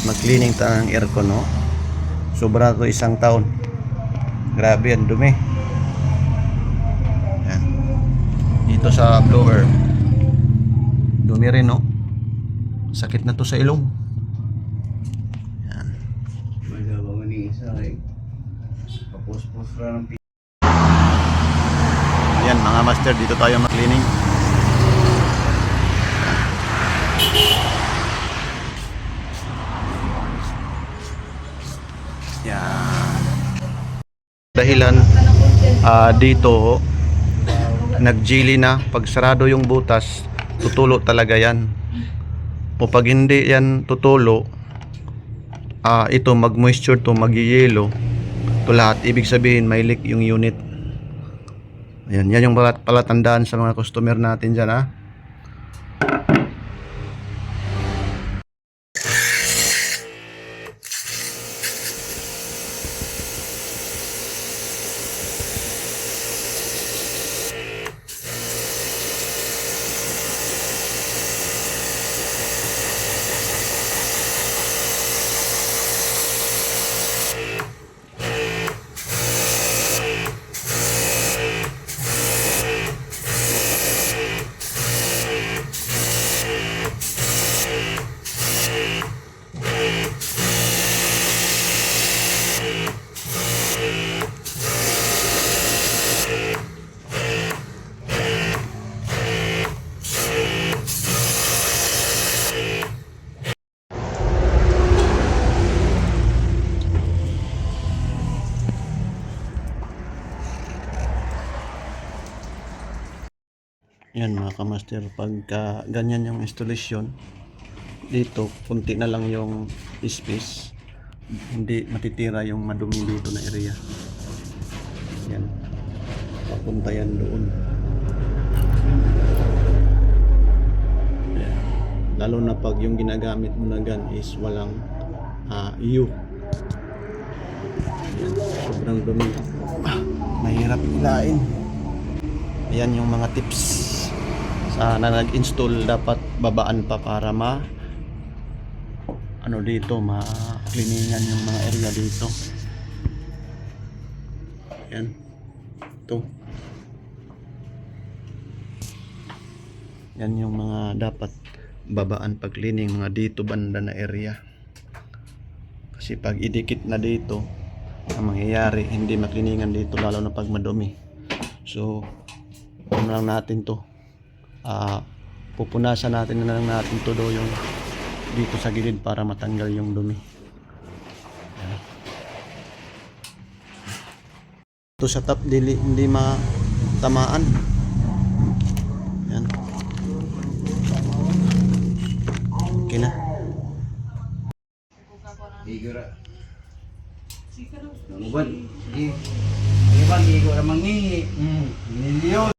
mag-cleaning ta ng aircon, no? Sobra to 1 taon. Grabe yan, dumi. Yan. Dito sa blower, dumi rin, no? Sakit na to sa ilong. Yan. Magawa ni isa ay kapos-pos ra ng Yan mga master, dito tayo mag-cleaning. Yan. Dahilan dito nagjili na. Pag sarado yung butas, tutulo talaga yan. O pag hindi yan tutulo, ito mag-moisture to, mag-yelo to lahat. Ibig sabihin may leak yung unit. Ayan, yan yung palatandaan sa mga customer natin dyan, ha. Yan mga kamaster, pagka ganyan yung installation dito, kunti na lang yung space, hindi matitira yung madumi dito na area. Yan, papunta yan doon. Yan. Lalo na pag yung ginagamit mo na gun is walang U. Yan, sobrang dumi, mahirap ilain. Ayan yung mga tips sa na nag-install, dapat babaan pa para dito ma-cleaningan yung mga area dito. Ayan. Ito. Yan yung mga dapat babaan pag cleaning, mga dito banda na area. Kasi pag idikit na dito, ang mangyayari hindi makliningan dito, lalo na pag madumi. So ano lang natin to, pupunasan natin na lang natin to do yung dito sa gilid para matanggal yung dumi. Yan. Ito sa top hindi matamaan. Yan. Okay na. Igora. Buwan. Iban igora mangi. Milyon.